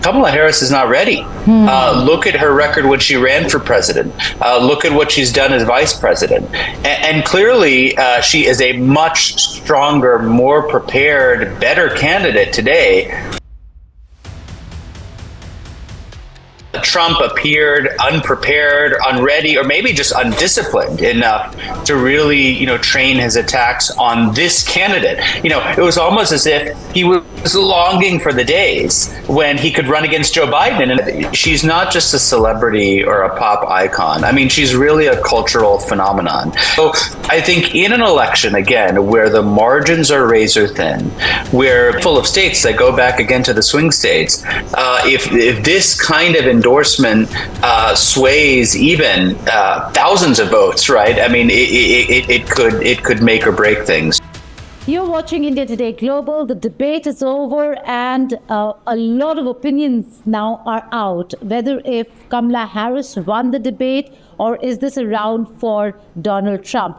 Kamala Harris is not ready. Look at her record when she ran for president. Look at what she's done as vice president. And clearly, she is a much stronger, more prepared, better candidate today. Trump appeared unprepared, unready, or maybe just undisciplined enough to really, train his attacks on this candidate. It was almost as if he was longing for the days when he could run against Joe Biden. And she's not just a celebrity or a pop icon. I mean, she's really a cultural phenomenon. So I think in an election, again, where the margins are razor thin, where full of states that go back again to the swing states, if this kind of endorsement sways even thousands of votes, right? I mean, it could make or break things. You're watching India Today Global. The debate is over, and a lot of opinions now are out whether if Kamala Harris won the debate or is this a round for Donald Trump.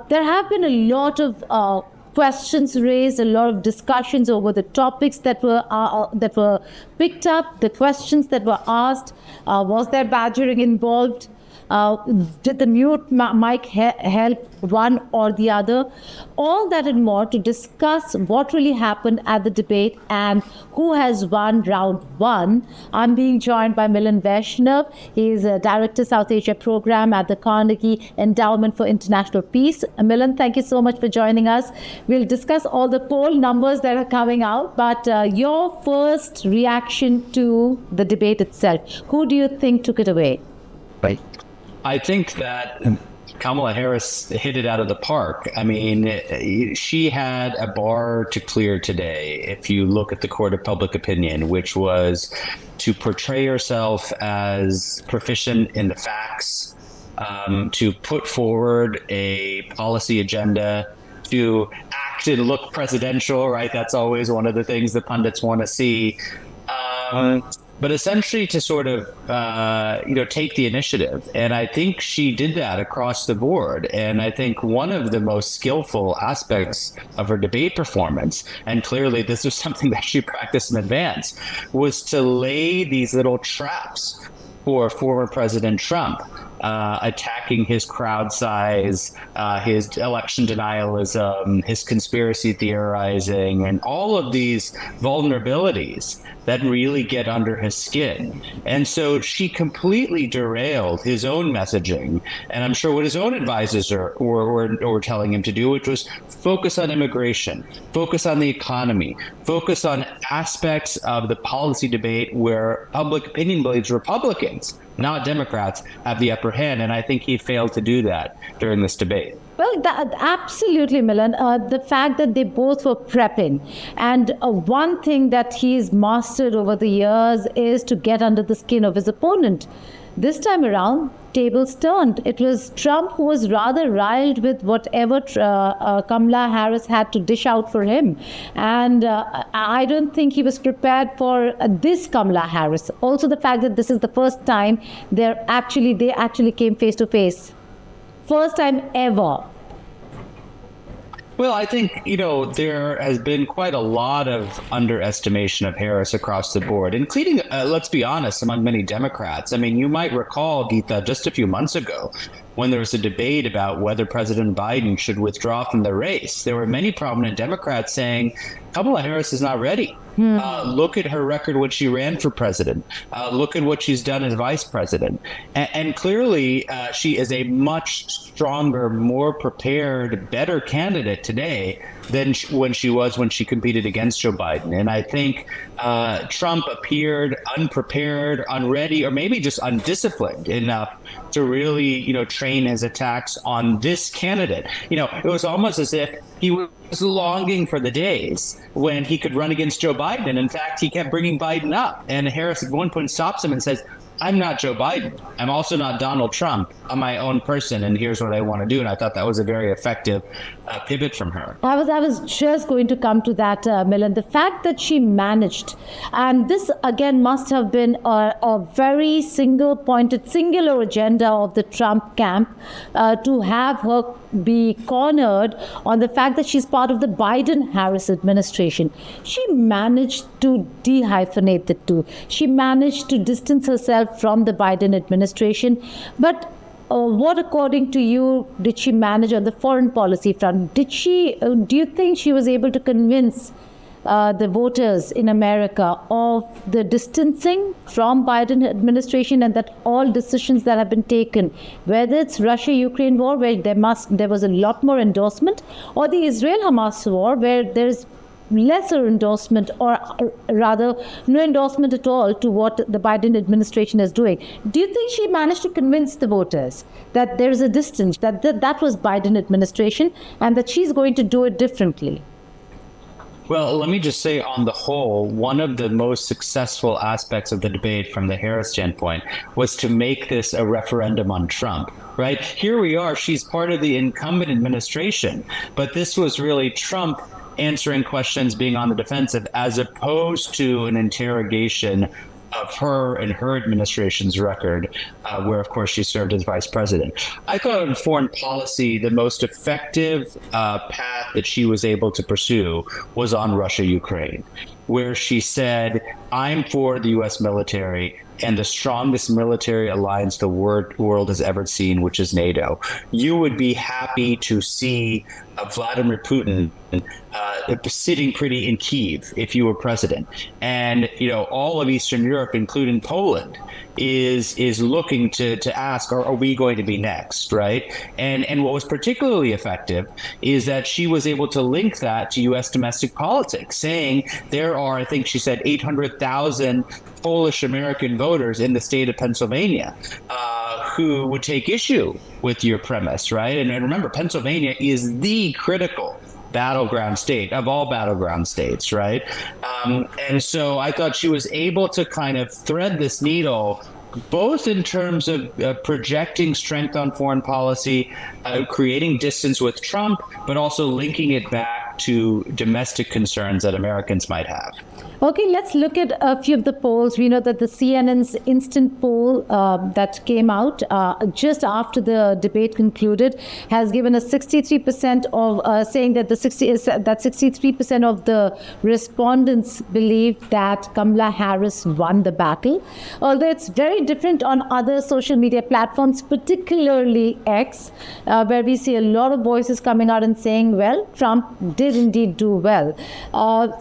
There have been a lot of questions raised, a lot of discussions over the topics that were picked up, the questions that were asked. Was there badgering involved? Did the mute mic help one or the other? All that and more to discuss what really happened at the debate and who has won round one. I'm being joined by Milan Vaishnav. He is a Director South Asia Program at the Carnegie Endowment for International Peace. Milan, thank you so much for joining us. We'll discuss all the poll numbers that are coming out, but your first reaction to the debate itself. Who do you think took it away? Right. I think that Kamala Harris hit it out of the park. I mean, she had a bar to clear today, if you look at the court of public opinion, which was to portray herself as proficient in the facts, to put forward a policy agenda, to act and look presidential, right? That's always one of the things the pundits want to see. But essentially to sort of, take the initiative. And I think she did that across the board. And I think one of the most skillful aspects of her debate performance, and clearly this was something that she practiced in advance, was to lay these little traps for former President Trump, attacking his crowd size, his election denialism, his conspiracy theorizing, and all of these vulnerabilities that really get under his skin. And so she completely derailed his own messaging, and I'm sure what his own advisors were telling him to do, which was focus on immigration, focus on the economy, focus on aspects of the policy debate where public opinion believes Republicans, not Democrats, have the upper hand. And I think he failed to do that during this debate. Well, absolutely, Milan. The fact that they both were prepping. And one thing that he's mastered over the years is to get under the skin of his opponent. This time around, tables turned. It was Trump who was rather riled with whatever Kamala Harris had to dish out for him. And I don't think he was prepared for this Kamala Harris. Also, the fact that this is the first time they actually came face to face. First time ever. Well, I think, there has been quite a lot of underestimation of Harris across the board, including, let's be honest, among many Democrats. I mean, you might recall, Geeta, just a few months ago, when there was a debate about whether President Biden should withdraw from the race, there were many prominent Democrats saying, Kamala Harris is not ready. Look at her record when she ran for president. Look at what she's done as vice president. And clearly, she is a much stronger, more prepared, better candidate today than when she competed against Joe Biden. And I think Trump appeared unprepared, unready, or maybe just undisciplined enough to really, train his attacks on this candidate. It was almost as if he was longing for the days when he could run against Joe Biden. In fact, he kept bringing Biden up. And Harris at one point stops him and says, I'm not Joe Biden. I'm also not Donald Trump. I'm my own person, and here's what I want to do. And I thought that was a very effective pivot from her. I was just going to come to that, Milind. The fact that she managed, and this again must have been a very singular agenda of the Trump camp, to have her be cornered on the fact that she's part of the Biden-Harris administration. She managed to dehyphenate the two. She managed to distance herself from the Biden administration. But what, according to you, did she manage on the foreign policy front? Do you think she was able to convince the voters in America of the distancing from Biden administration, and that all decisions that have been taken, whether it's Russia-Ukraine war, where there was a lot more endorsement, or the Israel-Hamas war, where there's lesser endorsement, or rather no endorsement at all to what the Biden administration is doing. Do you think she managed to convince the voters that there's a distance, that was Biden administration, and that she's going to do it differently? Well, let me just say, on the whole, one of the most successful aspects of the debate from the Harris standpoint was to make this a referendum on Trump, right? Here we are, she's part of the incumbent administration, but this was really Trump answering questions, being on the defensive, as opposed to an interrogation of her and her administration's record, where, of course, she served as vice president. I thought in foreign policy, the most effective path that she was able to pursue was on Russia-Ukraine, where she said, I'm for the U.S. military and the strongest military alliance the world has ever seen, which is NATO. You would be happy to see Vladimir Putin sitting pretty in Kyiv if you were president. And, all of Eastern Europe, including Poland, is looking to ask, are we going to be next, right? And what was particularly effective is that she was able to link that to U.S. domestic politics, saying there are, I think she said, 800,000 Polish American voters in the state of Pennsylvania who would take issue with your premise, right? And remember, Pennsylvania is the critical battleground state of all battleground states, right? And so I thought she was able to kind of thread this needle, both in terms of projecting strength on foreign policy, creating distance with Trump, but also linking it back to domestic concerns that Americans might have. Okay, let's look at a few of the polls. We know that the CNN's instant poll that came out just after the debate concluded has given us 63% of saying that 63% of the respondents believe that Kamala Harris won the battle. Although it's very different on other social media platforms, particularly X, where we see a lot of voices coming out and saying, well, Trump did indeed do well.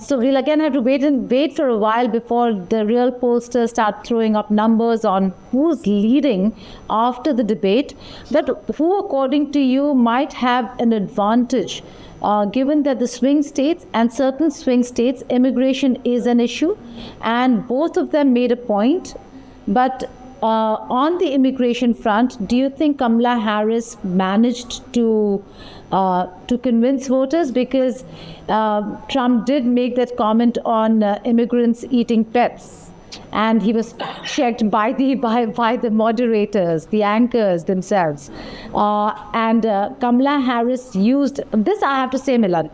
So we'll again have to wait for a while before the real pollsters start throwing up numbers on who's leading after the debate. But who, according to you, might have an advantage, given that the swing states and certain swing states, immigration is an issue, and both of them made a point. But on the immigration front, do you think Kamala Harris managed to convince voters? Because Trump did make that comment on immigrants eating pets, and he was checked by the moderators, the anchors themselves. And Kamala Harris used this. I have to say, Milan,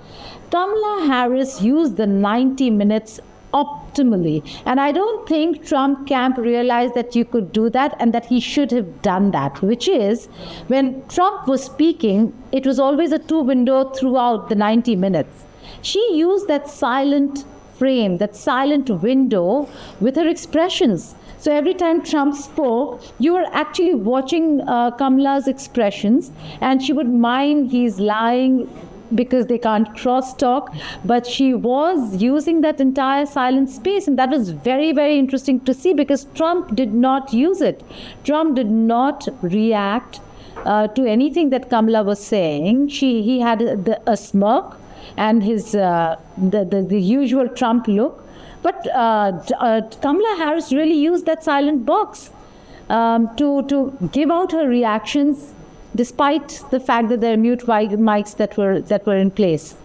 Kamala Harris used the 90 minutes optimally, and I don't think Trump camp realized that you could do that, and that he should have done that, which is, when Trump was speaking, it was always a two-window throughout the 90 minutes. She used that silent frame, that silent window, with her expressions. So every time Trump spoke, you were actually watching Kamala's expressions, and she would mime he's lying because they can't cross-talk, but she was using that entire silent space, and that was very, very interesting to see, because Trump did not use it. Trump did not react to anything that Kamala was saying. He had a smirk and his the usual Trump look, but Kamala Harris really used that silent box to give out her reactions, despite the fact that there are mute mics that were in place.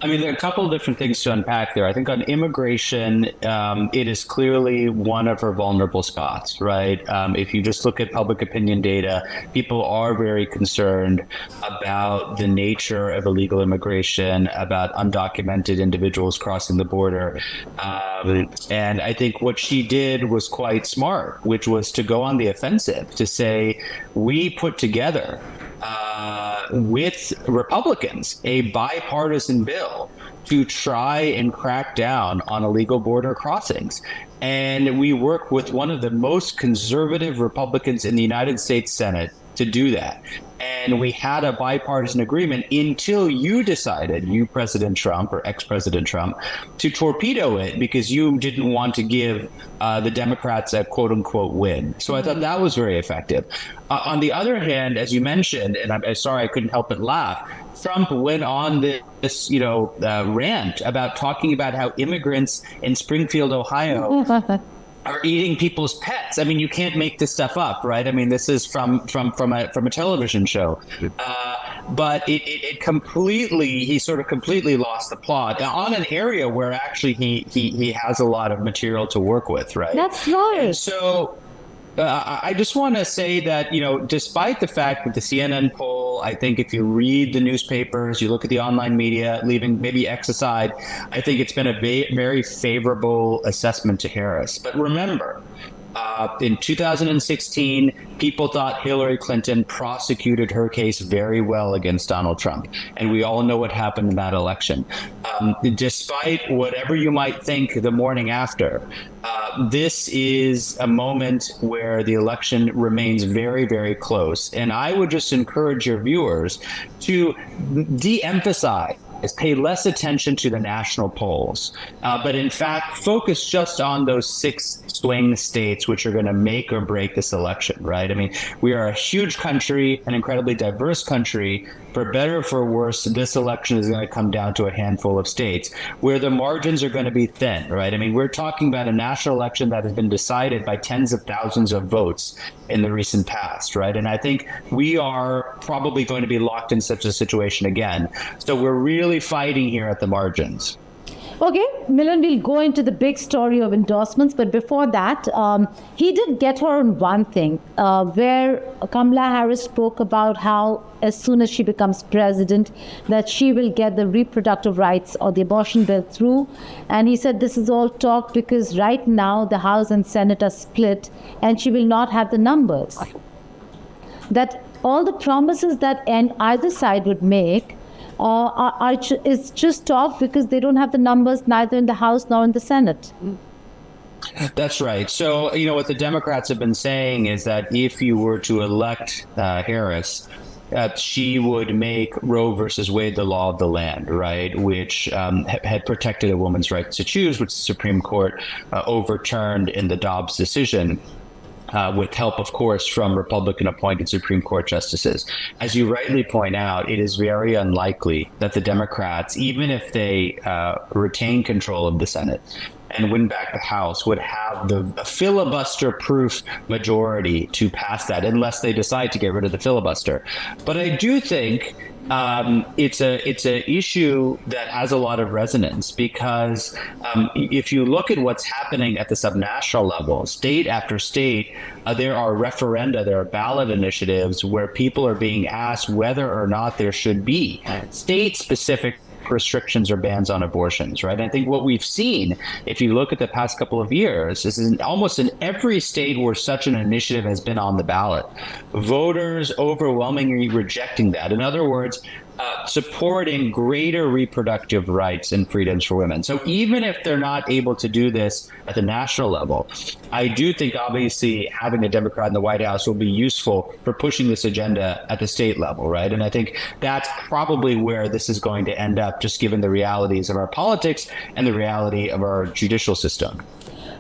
I mean, there are a couple of different things to unpack there. I think on immigration, it is clearly one of her vulnerable spots, right? If you just look at public opinion data, people are very concerned about the nature of illegal immigration, about undocumented individuals crossing the border. And I think what she did was quite smart, which was to go on the offensive, to say, we put together with Republicans a bipartisan bill to try and crack down on illegal border crossings. And we worked with one of the most conservative Republicans in the United States Senate to do that. And we had a bipartisan agreement until you decided, you President Trump or ex-President Trump, to torpedo it because you didn't want to give the Democrats a quote unquote win. So I thought that was very effective. On the other hand, as you mentioned, and I'm sorry I couldn't help but laugh, Trump went on this rant about talking about how immigrants in Springfield, Ohio are eating people's pets. I mean, you can't make this stuff up, right? I mean, this is from a television show. But he sort of completely lost the plot on an area where actually he has a lot of material to work with, right? That's right. And so I just want to say that, despite the fact that the CNN poll, I think if you read the newspapers, you look at the online media, leaving maybe X aside, I think it's been a very favorable assessment to Harris. But remember, in 2016, people thought Hillary Clinton prosecuted her case very well against Donald Trump. And we all know what happened in that election. Despite whatever you might think the morning after, this is a moment where the election remains very, very close. And I would just encourage your viewers to de-emphasize, pay less attention to the national polls, but in fact, focus just on those 6 swing states, which are going to make or break this election, right? I mean, we are a huge country, an incredibly diverse country. For better or for worse, this election is going to come down to a handful of states where the margins are going to be thin, right? I mean, we're talking about a national election that has been decided by tens of thousands of votes in the recent past, right? And I think we are probably going to be locked in such a situation again. So we're really fighting here at the margins. Okay, Milind, we'll go into the big story of endorsements, but before that, he did get her on one thing, where Kamala Harris spoke about how as soon as she becomes president, that she will get the reproductive rights or the abortion bill through. And he said this is all talk because right now the House and Senate are split and she will not have the numbers. That all the promises that either side would make is just talk because they don't have the numbers neither in the House nor in the Senate. That's right. So, what the Democrats have been saying is that if you were to elect Harris, she would make Roe versus Wade the law of the land, right, which had protected a woman's right to choose, which the Supreme Court overturned in the Dobbs decision. With help, of course, from Republican-appointed Supreme Court justices. As you rightly point out, it is very unlikely that the Democrats, even if they retain control of the Senate and win back the House, would have the filibuster-proof majority to pass that, unless they decide to get rid of the filibuster. But I do think it's a issue that has a lot of resonance because if you look at what's happening at the subnational level, state after state, there are referenda, there are ballot initiatives where people are being asked whether or not there should be state-specific restrictions or bans on abortions, right? I think what we've seen, if you look at the past couple of years, is almost in every state where such an initiative has been on the ballot, voters overwhelmingly rejecting that. In other words, supporting greater reproductive rights and freedoms for women. So even if they're not able to do this at the national level, I do think obviously having a Democrat in the White House will be useful for pushing this agenda at the state level, right? And I think that's probably where this is going to end up, just given the realities of our politics and the reality of our judicial system.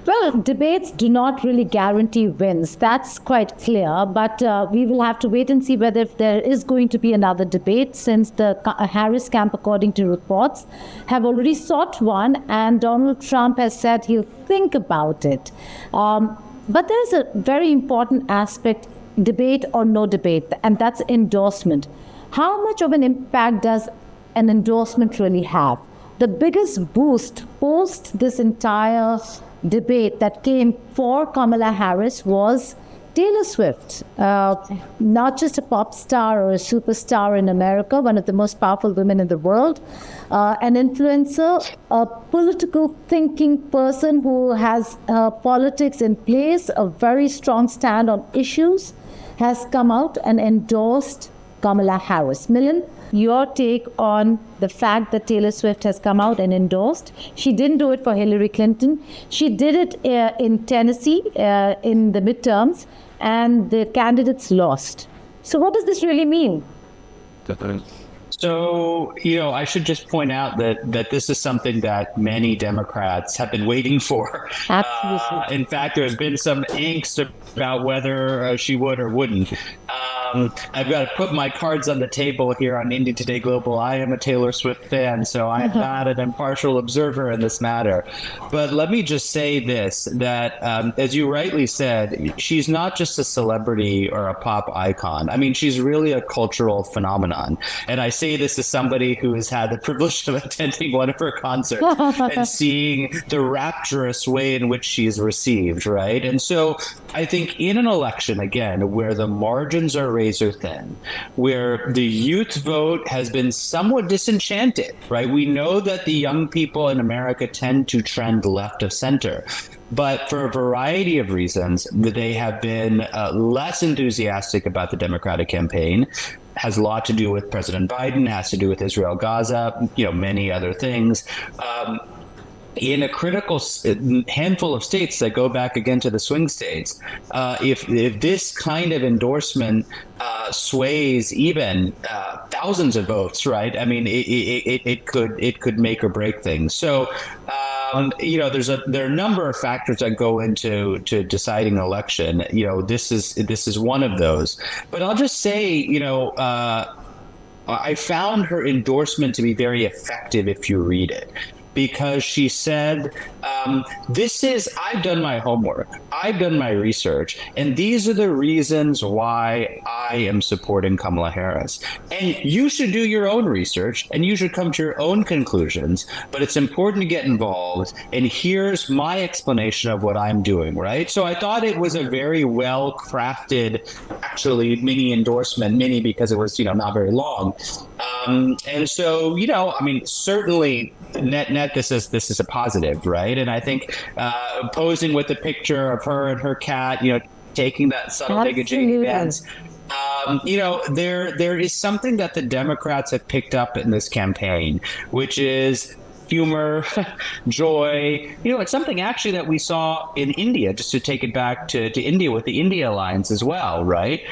Well, debates do not really guarantee wins. That's quite clear. But we will have to wait and see whether there is going to be another debate, since the Harris camp, according to reports, have already sought one, and Donald Trump has said he'll think about it. But there's a very important aspect, debate or no debate, and that's endorsement. How much of an impact does an endorsement really have? the biggest boost post this entire debate that came for Kamala Harris was Taylor Swift, not just a pop star or a superstar in America, one of the most powerful women in the world, an influencer, a political thinking person who has politics in place, a very strong stand on issues, has come out and endorsed Kamala Harris. Milind, your take on the fact that Taylor Swift has come out and endorsed. She didn't do it for Hillary Clinton. She did it in Tennessee in the midterms, and the candidates lost. So what does this really mean? So, I should just point out that this is something that many Democrats have been waiting for. Absolutely. In fact, there's been some angst about whether she would or wouldn't. I've got to put my cards on the table here on India Today Global. I am a Taylor Swift fan, so I'm not an impartial observer in this matter. But let me just say this, that as you rightly said, she's not just a celebrity or a pop icon. I mean, she's really a cultural phenomenon. And I say this as somebody who has had the privilege of attending one of her concerts and seeing the rapturous way in which she's received, right? And so I think in an election, again, where the margins are razor thin, where the youth vote has been somewhat disenchanted, right? We know that the young people in America tend to trend left of center. But for a variety of reasons, they have been less enthusiastic about the Democratic campaign. Has a lot to do with President Biden, has to do with Israel, Gaza, many other things. In a critical handful of states that go back again to the swing states, if this kind of endorsement sways even thousands of votes, right? I mean, it could make or break things. So, there are a number of factors that go into deciding an election. This is one of those. But I'll just say, I found her endorsement to be very effective if you read it. Because she said, I've done my homework, I've done my research, and these are the reasons why I am supporting Kamala Harris. And you should do your own research, and you should come to your own conclusions, but it's important to get involved, and here's my explanation of what I'm doing, right? So I thought it was a very well-crafted, actually, mini endorsement, mini because it was, not very long. And so, certainly net, this is a positive, right? And I think posing with a picture of her and her cat, taking that subtle degaging dance. There is something that the Democrats have picked up in this campaign, which is humor, joy. It's something actually that we saw in India, just to take it back to India with the India Alliance as well, right?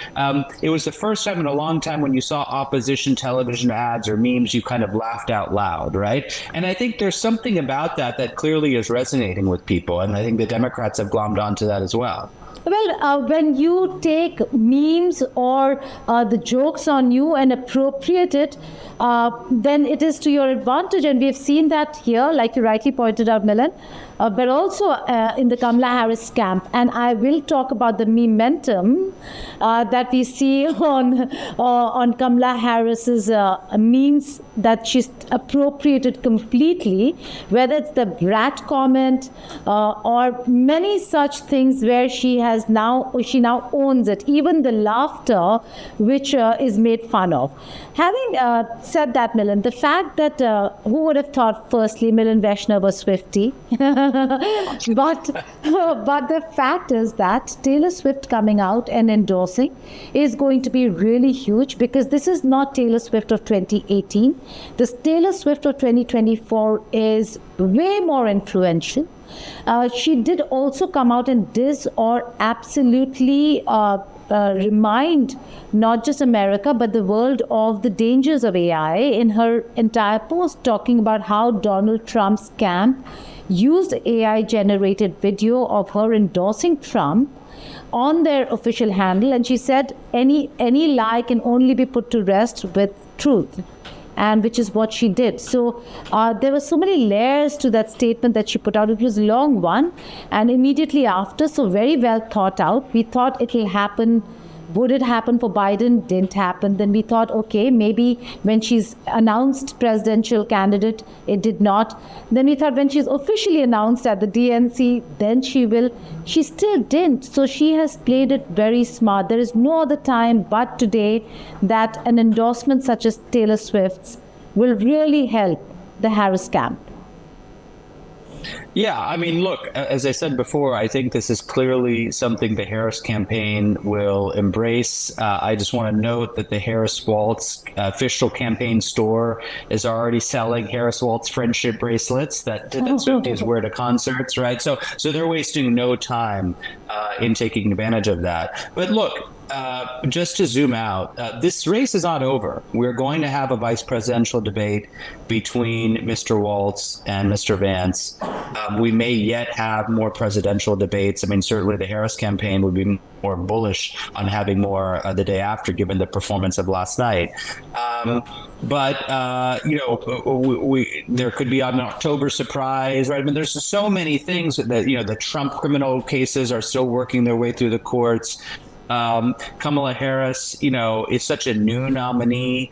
It was the first time in a long time when you saw opposition television ads or memes, you kind of laughed out loud, right? And I think there's something about that clearly is resonating with people. And I think the Democrats have glommed onto that as well. Well, when you take memes or the jokes on you and appropriate it, then it is to your advantage. And we've seen that here, like you rightly pointed out, Milind, but also in the Kamala Harris camp. And I will talk about the mementum that we see on Kamala Harris's memes that she's appropriated completely, whether it's the brat comment or many such things where she now owns it, even the laughter which is made fun of. Having said that, Milind, the fact that who would have thought firstly Milan Vaishnav was Swiftie, but the fact is that Taylor Swift coming out and endorsing is going to be really huge, because this is not Taylor Swift of 2018. This Taylor Swift of 2024 is way more influential. She did also come out and diss or absolutely remind not just America but the world of the dangers of AI in her entire post, talking about how Donald Trump's camp used AI-generated video of her endorsing Trump on their official handle, and she said any lie can only be put to rest with truth. And which is what she did. So there were so many layers to that statement that she put out. It was a long one, and immediately after, so very well thought out. We thought it will happen Would it happen for Biden? Didn't happen. Then we thought, okay, maybe when she's announced presidential candidate, it did not. Then we thought when she's officially announced at the DNC, then she will. She still didn't. So she has played it very smart. There is no other time but today that an endorsement such as Taylor Swift's will really help the Harris camp. Yeah, I mean, look, as I said before, I think this is clearly something the Harris campaign will embrace. I just want to note that the Harris Waltz official campaign store is already selling Harris Waltz friendship bracelets that Swifties wear to concerts, right? So they're wasting no time in taking advantage of that. But look, just to zoom out, this race is not over. We're going to have a vice presidential debate between Mr. Waltz and Mr. Vance. We may yet have more presidential debates. I mean, certainly the Harris campaign would be more bullish on having more the day after, given the performance of last night. But there could be an October surprise, right? I mean, there's so many things that, the Trump criminal cases are still working their way through the courts. Kamala Harris, is such a new nominee.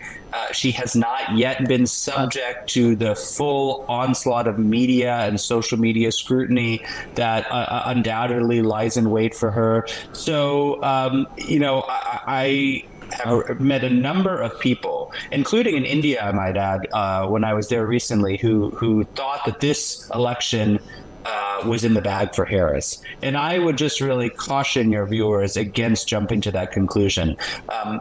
She has not yet been subject to the full onslaught of media and social media scrutiny that undoubtedly lies in wait for her. So, I have met a number of people, including in India, I might add, when I was there recently, who thought that this election was in the bag for Harris. And I would just really caution your viewers against jumping to that conclusion.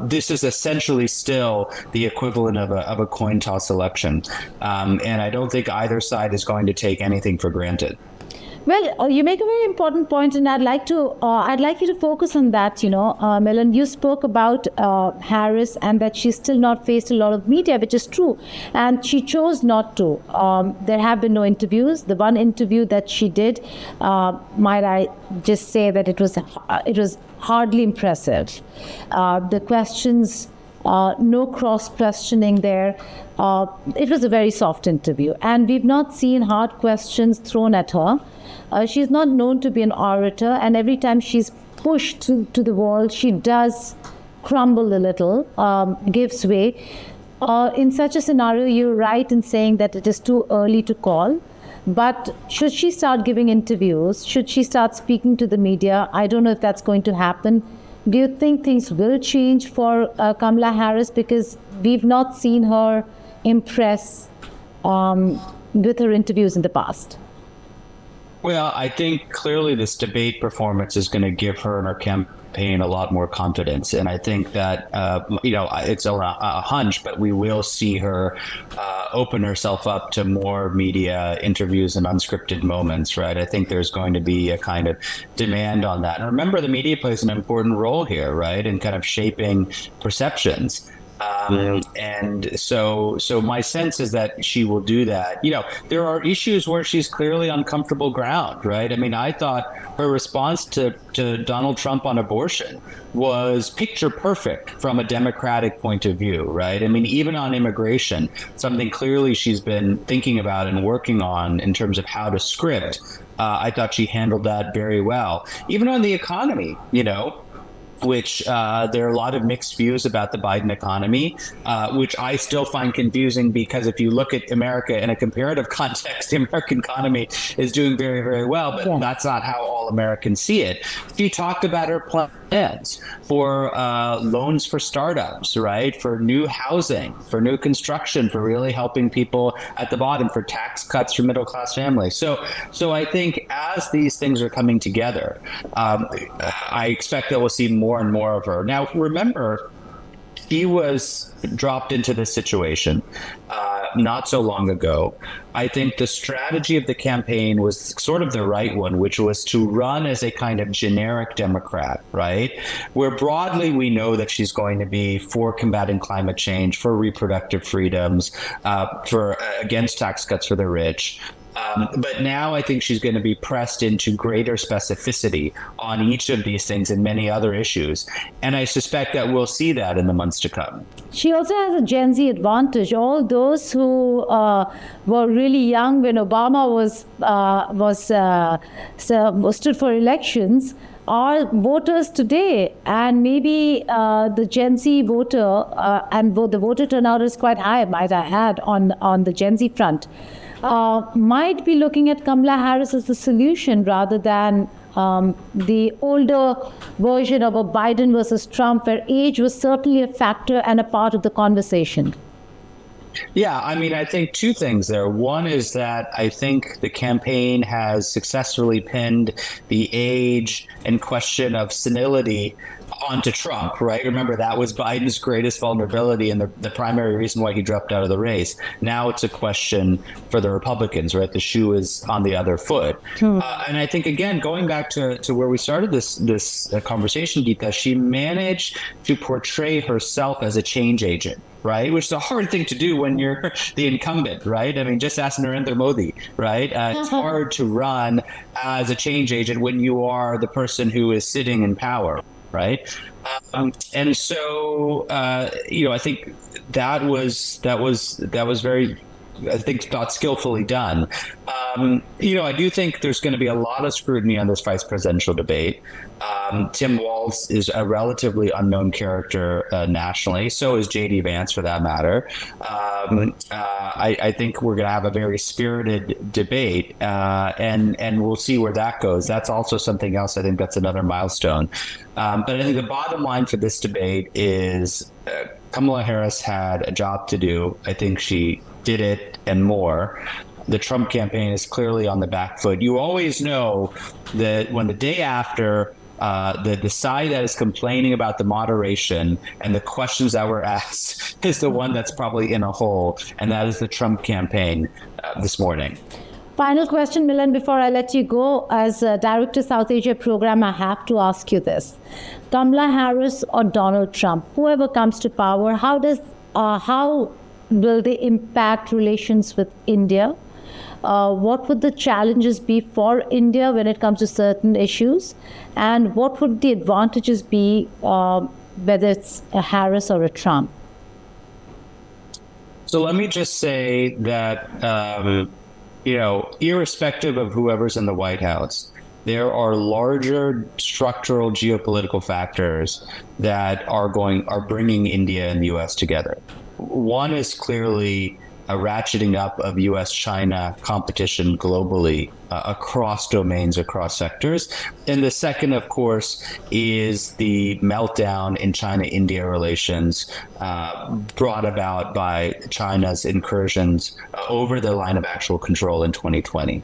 This is essentially still the equivalent of a coin toss election. And I don't think either side is going to take anything for granted. Well, you make a very important point, and I'd like you to focus on that. Milind, you spoke about Harris and that she's still not faced a lot of media, which is true, and she chose not to. There have been no interviews. The one interview that she did, might I just say that it was hardly impressive. The questions. No cross-questioning there. It was a very soft interview, and we've not seen hard questions thrown at her. She's not known to be an orator, and every time she's pushed to the wall, she does crumble a little, gives way. In such a scenario, you're right in saying that it is too early to call. But should she start giving interviews? Should she start speaking to the media? I don't know if that's going to happen. Do you think things will change for Kamala Harris? Because we've not seen her impress with her interviews in the past. Well, I think clearly this debate performance is going to give her and her campaign a lot more confidence. And I think that, it's a hunch, but we will see her open herself up to more media interviews and unscripted moments, right? I think there's going to be a kind of demand on that. And remember, the media plays an important role here, right? In kind of shaping perceptions. And so my sense is that she will do that. There are issues where she's clearly on comfortable ground, right? I mean, I thought her response to Donald Trump on abortion was picture perfect from a Democratic point of view, right? I mean, even on immigration, something clearly she's been thinking about and working on in terms of how to script. I thought she handled that very well. Even on the economy, which there are a lot of mixed views about the Biden economy, which I still find confusing because if you look at America in a comparative context, the American economy is doing very, very well, but that's not how all Americans see it. She talked about her plans for loans for startups, right? For new housing, for new construction, for really helping people at the bottom, for tax cuts for middle-class families. So I think as these things are coming together, I expect that we'll see more and more of her. Now, remember, she was dropped into this situation not so long ago. I think the strategy of the campaign was sort of the right one, which was to run as a kind of generic Democrat, right? Where broadly we know that she's going to be for combating climate change, for reproductive freedoms, for against tax cuts for the rich. But now I think she's going to be pressed into greater specificity on each of these things and many other issues. And I suspect that we'll see that in the months to come. She also has a Gen Z advantage. All those who were really young when Obama stood for elections are voters today, and maybe the Gen Z voter, and the voter turnout is quite high, might I add, on the Gen Z front, might be looking at Kamala Harris as the solution rather than the older version of a Biden versus Trump, where age was certainly a factor and a part of the conversation. Yeah, I mean, I think two things there. One is that I think the campaign has successfully pinned the age and question of senility onto Trump, right? Remember, that was Biden's greatest vulnerability and the primary reason why he dropped out of the race. Now it's a question for the Republicans, right? The shoe is on the other foot. And I think, again, going back to where we started this conversation, Geeta, she managed to portray herself as a change agent, right? Which is a hard thing to do when you're the incumbent, right? I mean, just ask Narendra Modi, right? It's hard to run as a change agent when you are the person who is sitting in power, right? And so, I think that was very, I think, thought skillfully done. I do think there's going to be a lot of scrutiny on this vice presidential debate. Tim Walz is a relatively unknown character nationally. So is J.D. Vance, for that matter. I think we're going to have a very spirited debate, and we'll see where that goes. That's also something else. I think that's another milestone. But I think the bottom line for this debate is Kamala Harris had a job to do. I think she did it and more. The Trump campaign is clearly on the back foot. You always know that when the day after the side that is complaining about the moderation and the questions that were asked is the one that's probably in a hole, and that is the Trump campaign this morning. Final question, Milind, before I let you go. As Director South Asia Program, I have to ask you this. Kamala Harris or Donald Trump, whoever comes to power, how will they impact relations with India? What would the challenges be for India when it comes to certain issues? And what would the advantages be, whether it's a Harris or a Trump? So let me just say that, irrespective of whoever's in the White House, there are larger structural geopolitical factors that are bringing India and the U.S. together. One is clearly a ratcheting up of U.S.-China competition globally across domains, across sectors. And the second, of course, is the meltdown in China-India relations brought about by China's incursions over the line of actual control in 2020.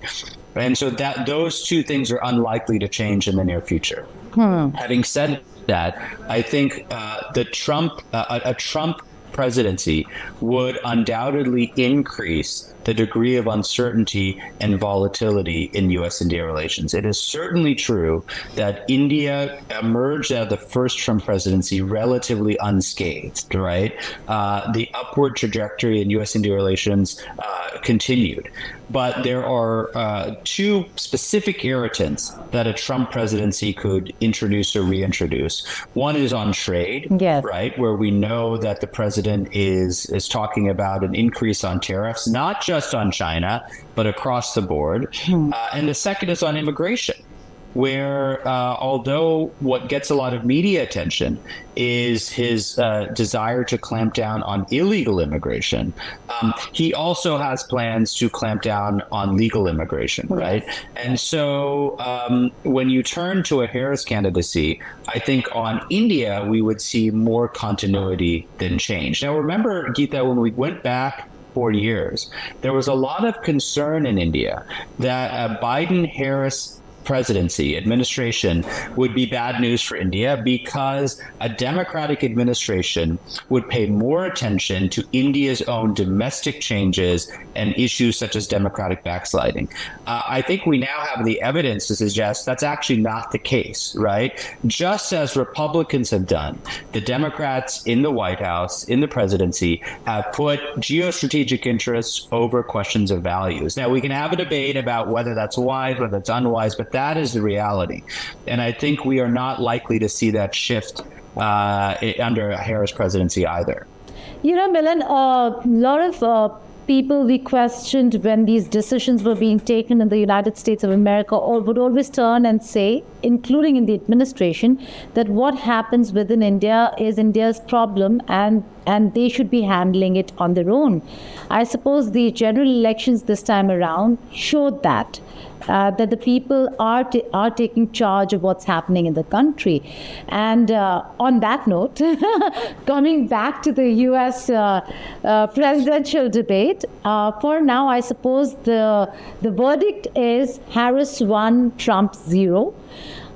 And so those two things are unlikely to change in the near future. Having said that, I think a Trump presidency would undoubtedly increase the degree of uncertainty and volatility in U.S.-India relations. It is certainly true that India emerged out of the first Trump presidency relatively unscathed, right? The upward trajectory in U.S.-India relations continued. But there are two specific irritants that a Trump presidency could introduce or reintroduce. One is on trade, yes, right, where we know that the president is talking about an increase on tariffs, not just on China, but across the board. And the second is on immigration, where although what gets a lot of media attention is his desire to clamp down on illegal immigration, he also has plans to clamp down on legal immigration, right? And so when you turn to a Harris candidacy, I think on India, we would see more continuity than change. Now, remember, Geeta, when we went back 4 years, there was a lot of concern in India that a Biden-Harris administration would be bad news for India because a Democratic administration would pay more attention to India's own domestic changes and issues such as democratic backsliding. I think we now have the evidence to suggest that's actually not the case, right? Just as Republicans have done, the Democrats in the White House, in the presidency, have put geostrategic interests over questions of values. Now, we can have a debate about whether that's wise, whether it's unwise, but that is the reality. And I think we are not likely to see that shift under a Harris presidency either. Milind, a lot of people we questioned when these decisions were being taken in the United States of America would always turn and say, including in the administration, that what happens within India is India's problem and they should be handling it on their own. I suppose the general elections this time around showed that. That the people are taking charge of what's happening in the country. And on that note, coming back to the U.S. Presidential debate, for now, I suppose the verdict is Harris 1, Trump 0.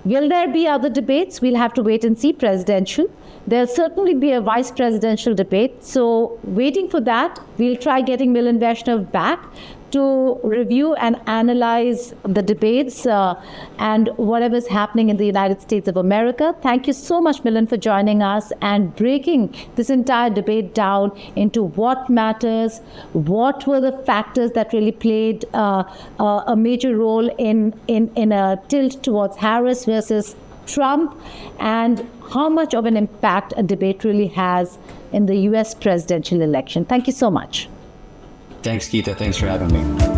Will there be other debates? We'll have to wait and see. Presidential. There'll certainly be a vice presidential debate. So waiting for that, we'll try getting Milind Vaishnav back to review and analyze the debates and whatever's happening in the United States of America. Thank you so much, Milind, for joining us and breaking this entire debate down into what matters, what were the factors that really played a major role in a tilt towards Harris versus Trump, and how much of an impact a debate really has in the U.S. presidential election. Thank you so much. Thanks, Geeta. Thanks for having me.